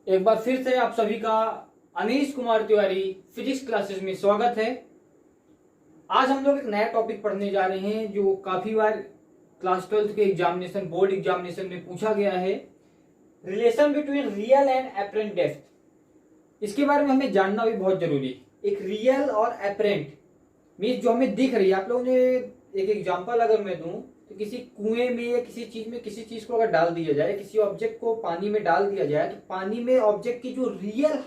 एक बार फिर से आप सभी का अनीश कुमार तिवारी फिजिक्स क्लासेस में स्वागत है। आज हम लोग एक नया टॉपिक पढ़ने जा रहे हैं जो काफी बार क्लास 12 के एग्जामिनेशन बोर्ड एग्जामिनेशन में पूछा गया है। Relation between real and apparent depth, इसके बारे में हमें जानना भी बहुत जरूरी है। एक रियल और एपरेंट मीन्स जो हमें दिख रही है। आप लोगों ने एक एग्जांपल अगर मैं दूं तो किसी कुएं में या किसी चीज को अगर डाल दिया जाए, किसी ऑब्जेक्ट को पानी में डाल दिया जाए, तो पानी में ऑब्जेक्ट की जो रियल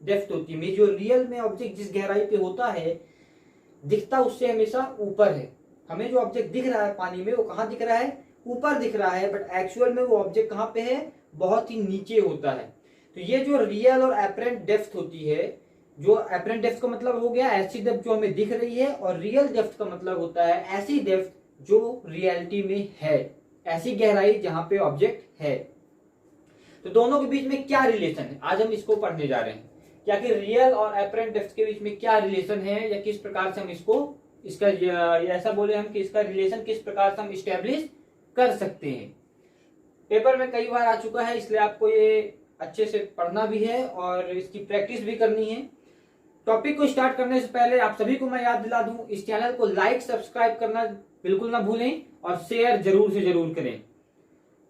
डेप्थ होती है, जो रियल में ऑब्जेक्ट जिस गहराई पे होता है, दिखता उससे हमेशा ऊपर है। हमें जो ऑब्जेक्ट दिख रहा है पानी में वो कहाँ दिख रहा है? ऊपर दिख रहा है, बट एक्चुअल में वो ऑब्जेक्ट कहाँ पे है? बहुत ही नीचे होता है। तो ये जो रियल और एपरेंट डेप्थ होती है, जो एपरेंट डेप्थ का मतलब हो गया ऐसी डेप्थ जो हमें दिख रही है, और रियल डेप्थ का मतलब होता है ऐसी डेप्थ जो रियलिटी में है, ऐसी गहराई जहां पे ऑब्जेक्ट है। तो दोनों के बीच में क्या रिलेशन है, आज हम इसको पढ़ने जा रहे हैं। क्या कि रियल और एपरेंट डेप्थ के बीच में क्या रिलेशन है, या किस प्रकार से हम इसका ऐसा बोले हम कि इसका रिलेशन किस प्रकार से हम स्टेब्लिश कर सकते हैं। पेपर में कई बार आ चुका है, इसलिए आपको ये अच्छे से पढ़ना भी है और इसकी प्रैक्टिस भी करनी है। टॉपिक को स्टार्ट करने से पहले आप सभी को मैं याद दिला दूं, इस चैनल को लाइक सब्सक्राइब करना बिल्कुल ना भूलें और शेयर जरूर से जरूर करें।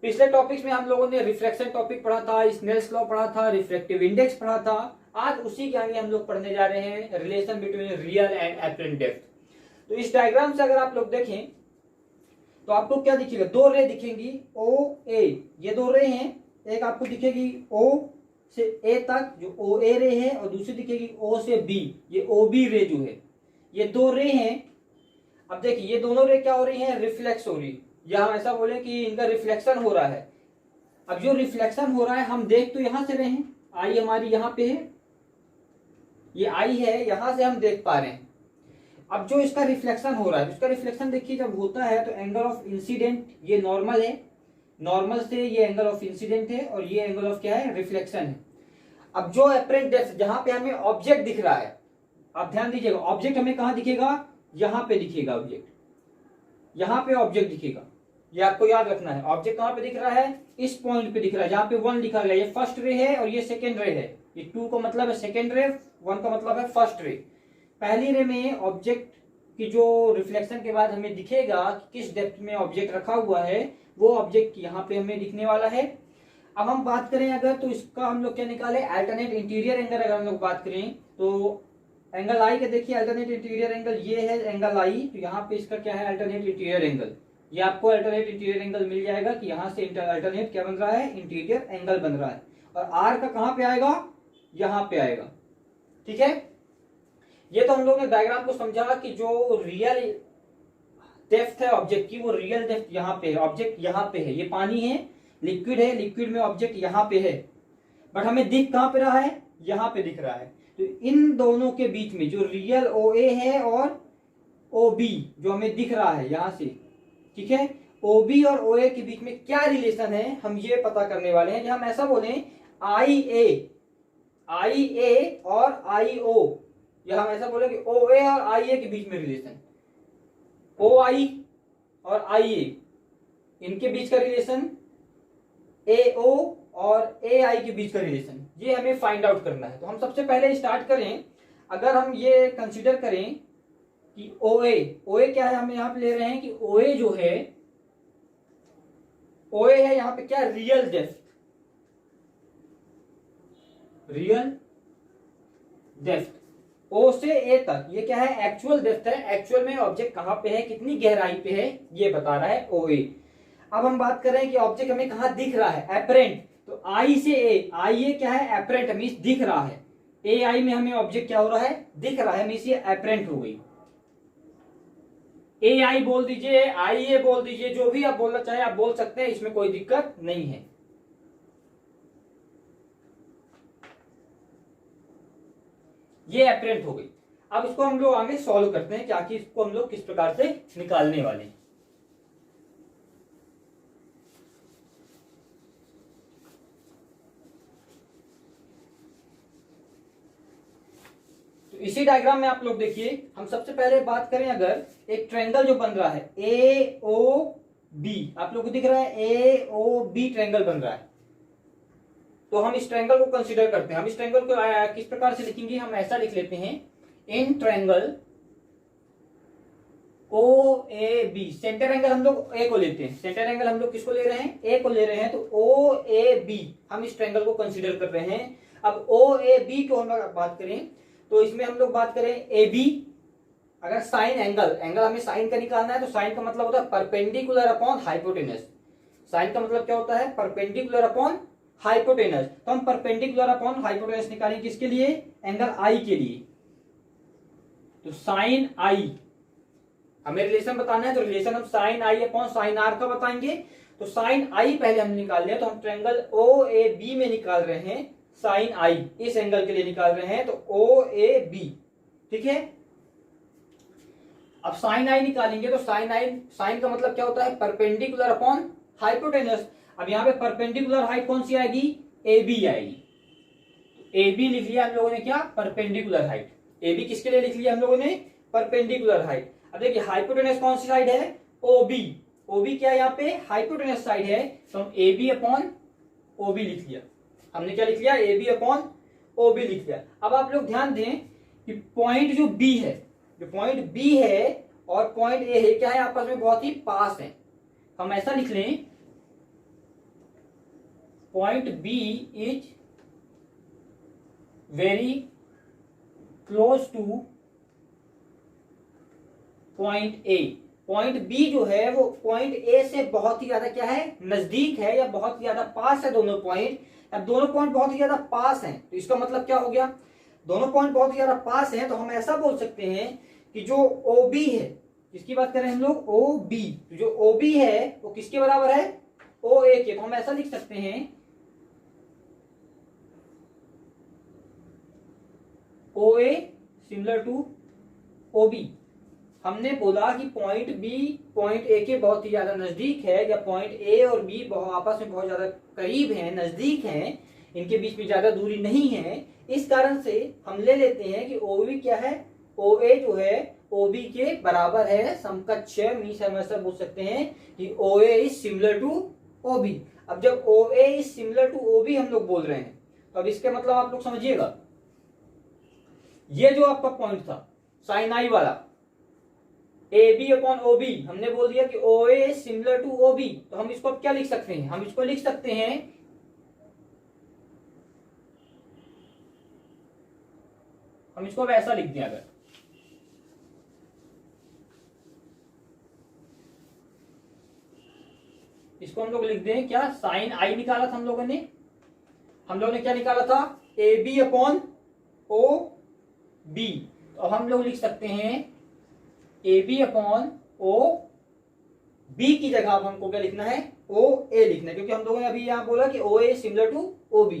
पिछले टॉपिक्स में हम लोगों ने रिफ्लेक्शन टॉपिक पढ़ा था, स्नेल्स लॉ पढ़ा था, रिफ्रैक्टिव इंडेक्स पढ़ा था। आज उसी के आगे हम लोग पढ़ने जा रहे हैं relation between real and apparent depth. तो इस डायग्राम से अगर आप लोग देखें तो आपको क्या दिखेगा? दो रे दिखेंगी, ओ ए। ये दो रे हैं, एक आपको दिखेगी ओ से ए तक जो ओ ए रे है, और दूसरी दिखेगी ओ से बी, ये ओ बी रे जो है। ये दो रे हैं। अब देखिए ये दोनों रे क्या हो रही हैं? रिफ्लेक्स हो रही, या हम ऐसा बोले कि इनका रिफ्लेक्शन हो रहा है। अब जो रिफ्लेक्शन हो रहा है हम देख तो यहां से रहे हैं, आई हमारी यहां पे है, ये आई है, यहां से हम देख पा रहे हैं। अब जो इसका रिफ्लेक्शन हो रहा है, इसका रिफ्लेक्शन देखिए जब होता है तो एंगल ऑफ इंसिडेंट ये नॉर्मल है, नॉर्मल से ये एंगल ऑफ इंसिडेंट है, और ये एंगल ऑफ क्या है? रिफ्लेक्शन है। अब जो एपरेंट डेप्थ जहां पे हमें ऑब्जेक्ट दिख रहा है, आप ध्यान दीजिएगा, ऑब्जेक्ट हमें कहां दिखेगा? यहां पे दिखेगा ऑब्जेक्ट, यहां पे ऑब्जेक्ट दिखेगा। ये आपको याद रखना है, ऑब्जेक्ट कहां पे दिख रहा है? इस पॉइंट पे दिख रहा है जहां पे 1 लिखा गया। ये फर्स्ट रे है और ये सेकेंड रे है। ये 2 का मतलब है सेकेंड रे, 1 का मतलब है फर्स्ट रे। पहली रे में ऑब्जेक्ट की जो रिफ्लेक्शन के बाद हमें दिखेगा कि किस डेप्थ में ऑब्जेक्ट रखा हुआ है, वो ऑब्जेक्ट यहाँ पे हमें दिखने वाला है। अब हम बात करें अगर, तो इसका हम लोग क्या निकाले? Alternate interior angle. अगर हम लोग बात करें तो एंगल आई का देखिए, अल्टरनेट इंटीरियर एंगल ये है एंगल आई, तो यहाँ पे इसका क्या है? Alternate interior angle. ये आपको अल्टरनेट इंटीरियर एंगल मिल जाएगा कि यहाँ से अल्टरनेट क्या बन रहा है? इंटीरियर एंगल बन रहा है। और आर का कहाँ पे आएगा? यहाँ पे आएगा। ठीक है, ये तो हम लोग ने डायग्राम को समझा कि जो रियल डेप्थ है ऑब्जेक्ट की, वो रियल डेप्थ यहाँ पे है, ऑब्जेक्ट यहाँ पे है। ये पानी है, लिक्विड है, लिक्विड में ऑब्जेक्ट यहाँ पे है, बट हमें दिख कहाँ पे रहा है? यहाँ पे दिख रहा है। तो इन दोनों के बीच में जो रियल ओ ए है और ओ बी जो हमें दिख रहा है यहाँ से, ठीक है, ओ बी और ओ ए के बीच में क्या रिलेशन है, हम ये पता करने वाले हैं। हम ऐसा बोले आई ए और आई ओ, या हम ऐसा बोले कि ओ ए और आई ए के बीच में रिलेशन, ओ आई और आई ए, इनके बीच का रिलेशन, ए ओ और ए आई के बीच का रिलेशन, ये हमें फाइंड आउट करना है। तो हम सबसे पहले स्टार्ट करें, अगर हम ये कंसीडर करें कि ओ ए क्या है, हम यहां पे ले रहे हैं कि ओ ए जो है, ओ ए है यहां पे क्या? रियल डेप्थ, रियल डेप्थ ओ से ए तक, ये क्या है? एक्चुअल डेप्थ है। एक्चुअल में ऑब्जेक्ट कहां पे है, कितनी गहराई पे है, ये बता रहा है ओ ए। अब हम बात कर रहे हैं कि ऑब्जेक्ट हमें कहां दिख रहा है? एपरेंट। तो आई से ए, आई ए क्या है? एपरेंट, मींस दिख रहा है। ए आई में हमें ऑब्जेक्ट क्या हो रहा है? दिख रहा है, मींस ये एपरेंट हो गई। ए आई बोल दीजिए, आई ए बोल दीजिए, जो भी आप बोलना चाहे आप बोल सकते हैं, इसमें कोई दिक्कत नहीं है। ये एपरेंट हो गई। अब इसको हम लोग आगे सॉल्व करते हैं कि आखिर इसको हम लोग किस प्रकार से निकालने वाले हैं। तो इसी डायग्राम में आप लोग देखिए, हम सबसे पहले बात करें, अगर एक ट्रायंगल जो बन रहा है ए ओ बी, आप लोग को दिख रहा है ए ओ बी ट्रायंगल बन रहा है। तो हम इस ट्रायंगल को कंसीडर करते हैं। हम इस ट्रायंगल को किस प्रकार से लिखेंगे, हम ऐसा लिख लेते हैं, in triangle O A B, centre angle हम लोग ए को लेते हैं, सेंटर एंगल हम लोग किसको ले रहे हैं, ए को ले रहे हैं, तो ओ ए बी हम इस ट्रायंगल को कंसीडर कर रहे हैं। अब ओ ए बी को हम लोग बात करें तो इसमें हम लोग बात करें ए बी, अगर साइन एंगल, एंगल हमें साइन का निकालना है तो साइन का मतलब होता है परपेंडिकुलर अपॉन हाइपोटेनस। साइन का मतलब क्या होता है, परपेंडिकुलर अपॉन हाइपोटेनस। तो हम परपेंडिकुलर अपॉन हाइपोटेनस निकालेंगे किसके लिए, एंगल आई के लिए। तो साइन आई हमें रिलेशन बताना है, तो रिलेशन हम साइन आई अपॉन साइन आर का बताएंगे। तो साइन आई पहले हम निकाल लिया, तो हम ट्रायंगल ओ ए बी में निकाल रहे हैं साइन आई, इस एंगल के लिए निकाल रहे हैं, तो ओ ए बी, ठीक है। अब साइन आई निकालेंगे तो साइन आई, साइन का मतलब क्या होता है, परपेंडिकुलर अपॉन हाइपोटेनस। अब यहाँ पे परपेंडिकुलर हाइट कौन सी आएगी, ए बी आएगी। तो ए बी लिख लिया हम लोगों ने, क्या, परपेंडिकुलर हाइट। ए बी किसके लिए लिख लिया हम लोगों ने, परपेंडिकुलर हाइट। अब देखिए हाइपोटेनस कौन सी साइड है, ओ बी, ओ बी क्या है यहाँ पे, हाइपोटेनस साइड है, तो हम A B upon O B लिख लिया। हमने क्या लिख लिया, A B upon O B लिख लिया। अब आप लोग ध्यान दें कि पॉइंट जो बी है, जो पॉइंट बी है और पॉइंट ए है, क्या है, आपस में बहुत ही पास है। हम ऐसा लिख लें, point B is very close to point A. Point B जो है वो पॉइंट ए से बहुत ही ज्यादा क्या है, नजदीक है या बहुत ही ज्यादा पास है दोनों पॉइंट। अब दोनों पॉइंट बहुत ही ज्यादा पास हैं, तो इसका मतलब क्या हो गया, दोनों पॉइंट बहुत ही ज्यादा पास हैं, तो हम ऐसा बोल सकते हैं कि जो ओ बी है, किसकी बात करें हम लोग, ओ बी, तो जो ओ बी है वो किसके बराबर है, ओ ए के। तो हम ऐसा लिख सकते हैं, ओ A similar to O B. हमने बोला कि पॉइंट बी पॉइंट ए के बहुत ही ज्यादा नजदीक है, या पॉइंट ए और बी आपस में बहुत ज्यादा करीब हैं, नजदीक हैं, इनके बीच में ज्यादा दूरी नहीं है। इस कारण से हम ले लेते हैं कि ओ बी क्या है, ओ ए जो है ओ बी के बराबर है, समकक्ष है। मीन्स हम ऐसा बोल सकते हैं कि O A is similar to O B. अब जब O A is similar to O B हम लोग बोल रहे हैं, तो अब इसका मतलब आप लोग समझिएगा, ये जो आपका पॉइंट था साइन आई वाला, A B upon O B, हमने बोल दिया कि O A similar to O B, तो हम इसको अब क्या लिख सकते हैं, हम इसको लिख सकते हैं, हम इसको अब ऐसा लिख दें, अगर इसको हम लोग लिख दें क्या, साइन आई निकाला था हम लोगों ने, क्या निकाला था, A B upon O B. तो अब हम लोग लिख सकते हैं A B upon O B की जगह अब हमको क्या लिखना है, ओ ए लिखना है, क्योंकि हम लोगों ने अभी यहां बोला कि O A similar to O B,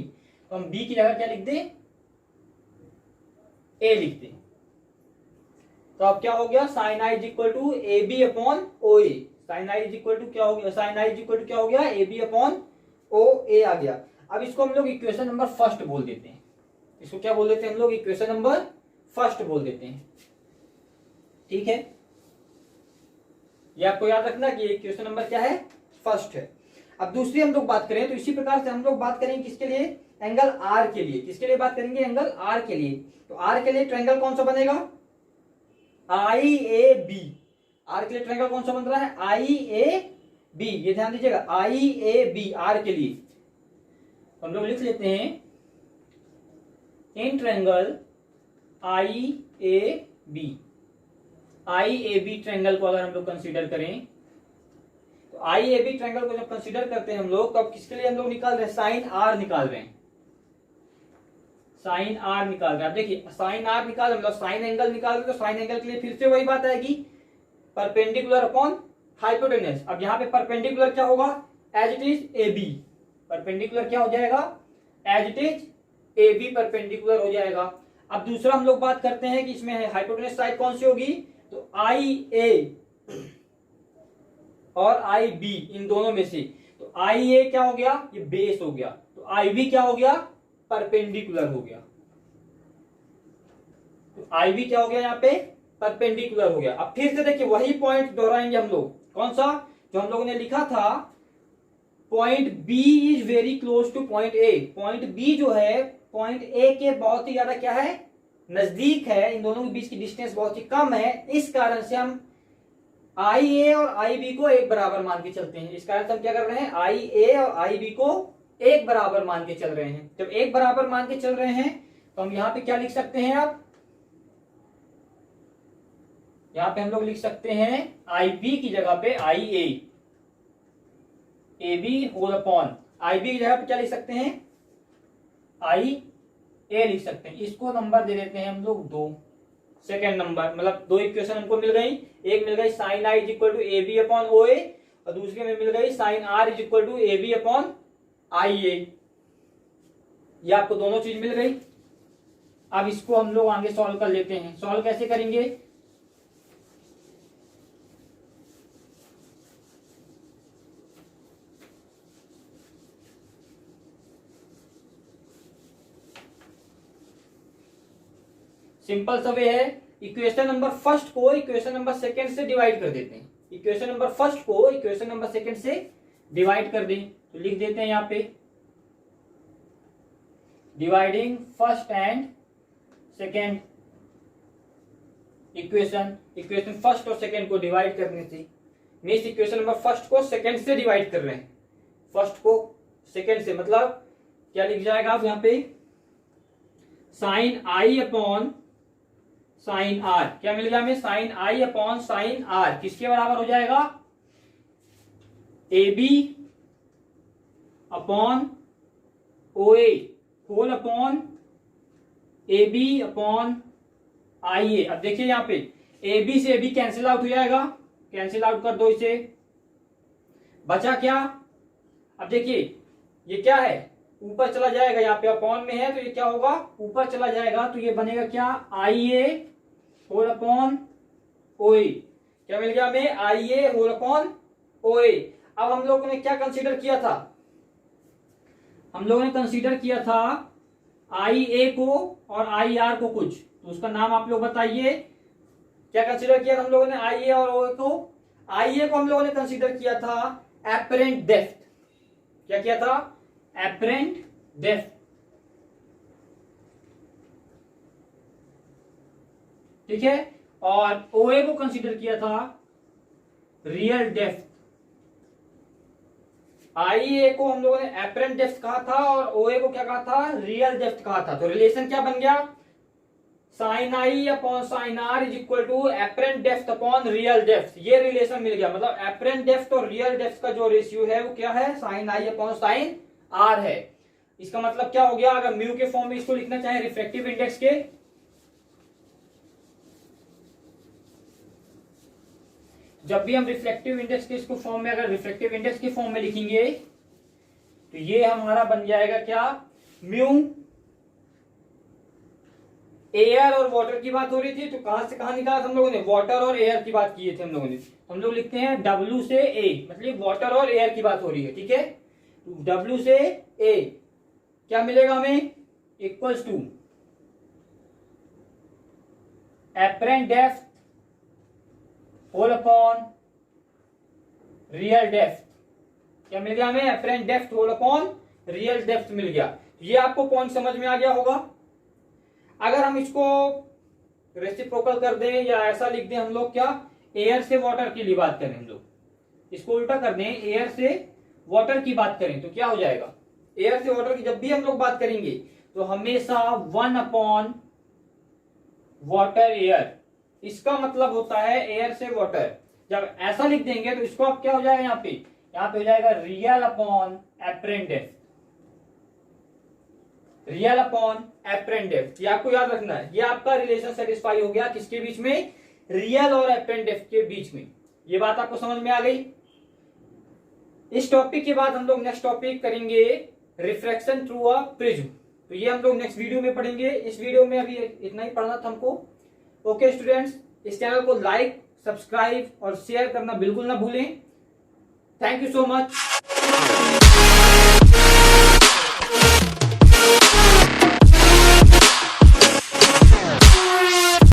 तो हम बी की जगह क्या लिख दें, ए लिख दें। तो अब क्या हो गया, sine I is equal to A B upon O A. Sine I is equal to क्या हो गया, sine I is equal to क्या हो गया, ए बी अपॉन ओ ए आ गया। अब इसको हम लोग इक्वेशन नंबर फर्स्ट बोल देते हैं, इसको क्या बोल देते हैं हम लोग, इक्वेशन नंबर फर्स्ट बोल देते हैं, ठीक है। ये आपको याद रखना कि इक्वेशन नंबर क्या है, फर्स्ट है। अब दूसरी हम लोग बात करें तो इसी प्रकार से हम लोग बात करेंगे किसके लिए, एंगल आर के लिए। किसके लिए बात करेंगे, एंगल आर के लिए। तो आर के लिए ट्रायंगल कौन सा बनेगा, आई ए बी। आर के लिए ट्रायंगल कौन सा बन रहा है, आई ए बी, ये ध्यान दीजिएगा, आई ए बी आर के लिए। हम लोग लिख लेते हैं, in triangle I A B, I A B triangle को अगर हम लोग कंसीडर करें, तो आई ए बी ट्रायंगल को जब कंसीडर करते हैं हम लोग, तो अब किसके लिए हम लोग निकाल रहे हैं, साइन आर निकाल रहे हैं, साइन आर निकाल रहे हैं। अब देखिए साइन आर निकाल, मतलब साइन एंगल निकाल रहे, तो साइन एंगल के लिए फिर से वही बात आएगी, परपेंडिकुलर अपॉन हाइपोटेनस। अब यहाँ पे परपेंडिकुलर क्या होगा, as it is A B, perpendicular क्या हो जाएगा, as it is A B perpendicular हो जाएगा। अब दूसरा हम लोग बात करते हैं कि इसमें हाइपोटेनस साइड कौन सी होगी, तो आई ए और आई बी, इन दोनों में से, तो आई ए क्या हो गया, ये बेस हो गया, तो आई बी क्या हो गया, परपेंडिकुलर हो गया। तो आई बी क्या हो गया, यहाँ पे परपेंडिकुलर हो गया। अब फिर से देखिए वही पॉइंट दोहराएंगे हम लोग, कौन सा, जो हम लोगों ने लिखा था point B is very close to point A. Point B जो है पॉइंट ए के बहुत ही ज्यादा क्या है, नजदीक है। इन दोनों के बीच की डिस्टेंस बहुत ही कम है। इस कारण से हम आई ए और आई बी को एक बराबर मान के चलते हैं। इस कारण से हम क्या कर रहे हैं, आई ए और आई बी को एक बराबर मान के चल रहे हैं। जब एक बराबर मान के चल रहे हैं तो हम यहां पे क्या लिख सकते हैं, आप यहां पे हम लोग लिख सकते हैं आई बी की जगह पे I A B whole upon, I B की जगह पे क्या लिख सकते हैं, आई ए लिख सकते हैं। इसको नंबर दे देते हैं हम लोग 2, सेकेंड नंबर, मतलब 2 इक्वेशन हमको मिल गई। एक मिल गई sine I is equal to A B upon O A, और दूसरे में मिल गई sine are is equal to A B upon I A. ये आपको दोनों चीज मिल गई। अब इसको हम लोग आगे सॉल्व कर लेते हैं। सॉल्व कैसे करेंगे, सिंपल सा वे है, इक्वेशन नंबर फर्स्ट को इक्वेशन नंबर सेकंड से डिवाइड कर देते हैं। इक्वेशन नंबर फर्स्ट को इक्वेशन नंबर सेकंड से डिवाइड कर दें तो लिख देते हैं यहां पे dividing first and second equation. Equation first और सेकंड को डिवाइड करने से मींस इक्वेशन नंबर फर्स्ट को सेकंड से डिवाइड कर रहे हैं, फर्स्ट को सेकंड से, मतलब क्या लिख जाएगा आप यहां पे साइन आई अपॉन साइन आर। क्या मिल गया हमें, साइन आई अपॉन साइन आर किसके बराबर हो जाएगा, A B upon O A whole upon A B upon I A. अब देखिए यहां पे ए बी से ए बी कैंसिल आउट हो जाएगा, कैंसिल आउट कर दो इसे, बचा क्या, अब देखिए ये क्या है, ऊपर चला जाएगा, यहाँ पे अपॉन में है तो ये क्या होगा, ऊपर चला जाएगा तो ये बनेगा क्या, आई ए होल अपॉन ओ ए। क्या मिल गया हमें, आई ए होल अपॉन ओ ए। अब हम लोगों ने क्या कंसीडर किया था, हम लोगों ने कंसीडर किया था आई ए को और आई आर को कुछ, तो उसका नाम आप लोग बताइए। क्या कंसीडर किया था हम लोगों ने आई ए और ओ ए को, आई ए को हम लोगों ने कंसीडर किया था एपरेंट डेप्थ। क्या किया था, एपरेंट डेप्थ, ठीक है। और ओए को कंसीडर किया था रियल डेप्थ। आईए को हम लोगों ने एपरेंट डेप्थ कहा था और ओए को क्या कहा था, रियल डेप्थ कहा था। तो रिलेशन क्या बन गया, sine I upon sine are is equal to apparent depth upon real depth. ये रिलेशन मिल गया, मतलब एपरेंट डेप्थ और रियल डेप्थ का जो रेशियो है वो क्या है, साइन आई अपॉन साइन आर है। इसका मतलब क्या हो गया, अगर म्यू के फॉर्म में इसको लिखना चाहे रिफ्लेक्टिव इंडेक्स के, जब भी हम रिफ्लेक्टिव इंडेक्स के इसको फॉर्म में, अगर रिफ्लेक्टिव इंडेक्स के फॉर्म में लिखेंगे तो ये हमारा बन जाएगा क्या, म्यू। एयर और वाटर की बात हो रही थी तो कहां से कहां निकाला था हम लोगों ने, वाटर और एयर की बात किए थे हम लोगों ने। हम लोग लिखते हैं W से A, मतलब वाटर और एयर की बात हो रही है, ठीक है। तो W से A क्या मिलेगा हमें, equals to apparent depth whole upon real depth. क्या मिल गया हमें, apparent depth whole upon real depth मिल गया। ये आपको पॉइंट समझ में आ गया होगा। अगर हम इसको रेसिप्रोकल कर दें या ऐसा लिख दें हम लोग, क्या एयर से वाटर के लिए बात करें हम लोग, इसको उल्टा कर दें, एयर से वाटर की बात करें तो क्या हो जाएगा, एयर से वाटर की जब भी हम लोग बात करेंगे तो हमेशा 1 अपॉन वाटर एयर, इसका मतलब होता है एयर से वाटर। जब ऐसा लिख देंगे तो इसको अब क्या हो जाएगा, यहाँ पे हो जाएगा real upon apparent depth, real upon apparent depth. ये आपको याद रखना है। ये आपका रिलेशन सेटिस्फाई हो गया किसके बीच में, रियल और एपरेंट डेप्थ के बीच में। ये बात आपको समझ में आ गई। इस टॉपिक के बाद हम लोग नेक्स्ट टॉपिक करेंगे रिफ्रैक्शन थ्रू अ प्रिज्म। तो ये हम लोग नेक्स्ट वीडियो में पढ़ेंगे। इस वीडियो में अभी इतना ही पढ़ना था हमको। ओके स्टूडेंट्स, इस चैनल को लाइक, सब्सक्राइब और शेयर करना बिल्कुल ना भूलें। Thank you so much.